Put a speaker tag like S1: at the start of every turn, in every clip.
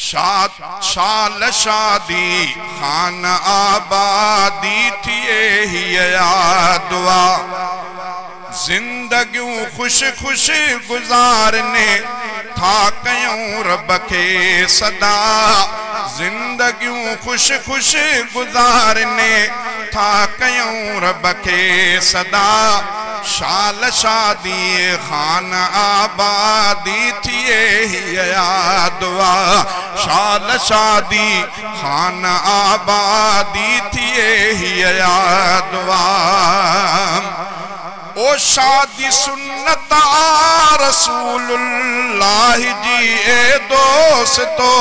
S1: शाल शादी खान आबादी थिए ही दुआ जिंदगियों खुश खुश गुजारने था कयूं रब के सदा जिंदगियों खुश खुश गुजारने था कयूं रब के सदा शाल शादी खान आबादी थिए ही दुआ शाल शादी खान आबादी थिए ही दुआ ओ शादी सुन्नत रसूलुल्लाह जी ए दोस्तो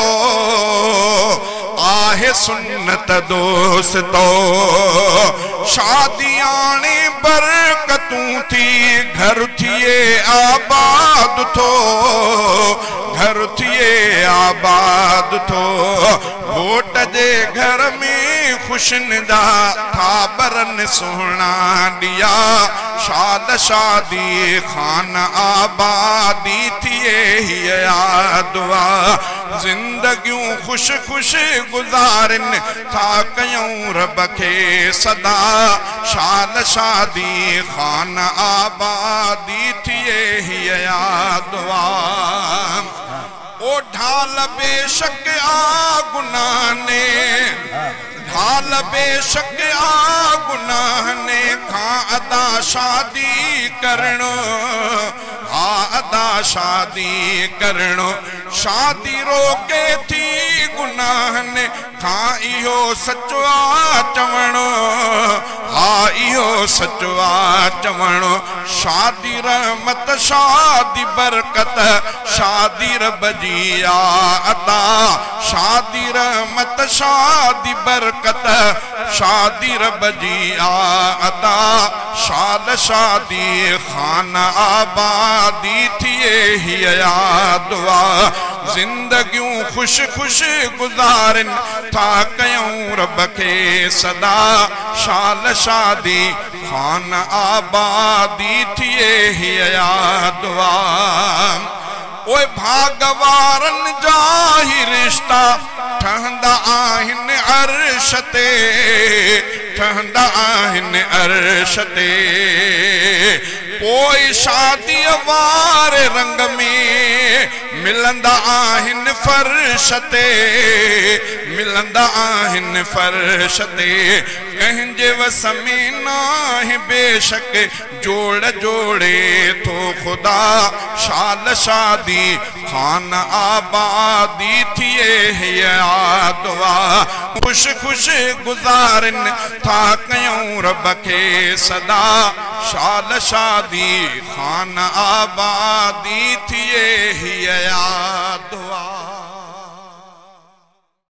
S1: आहे सुन्नत दोस्तो शादियाणी बरकतूं थी घर थिए आबाद थो घर थिए आबाद थो घोट जे घर में खुशन जा था बरन सोहना दिया शाद शादी खान आबादी थिए ही दुआ जिंदगियों खुश खुश गुजारन था कयूं रब के सदा शाद शादी खान आबादी थिए ही दुआ ओ ढाल बेशक आ गुनाह ने ढाल बेशक आ गुनाह ने खां अदा शादी करणो हा अदा शादी करणो शादी रोके थी गुनाह ने खां इहो सचो आ चवणो हा इहो सचो आ चवणो शादी रहमत शादी बरकत शादी रब जी अता शादी रहमत शादी बरकत शादी रब जी अता शाल शादी खान आबादी थिए ही दुआ जिंदगियों खुश खुश गुजारन था कयूं रब के सदा शाल शादी खान आबादी थिए ही दुआ ओए भागवारन जा ही रिश्ता ठहंदा आहिन अर्श ते ठहंदा आहिन अर्श ते पोइ शादी वारे रंग में मिलंदा आहिन फर्श ते मिलंदा आहिन फर्श ते कंहिंजे वस में नाहे बेशक जोड़ जोड़े तो खुदा शाल शादी खान आबादी थिए ही दुआ खुश खुश गुजारन था कयूं रब के सदा शाल शादी खान आबादी थिए ही दुआ।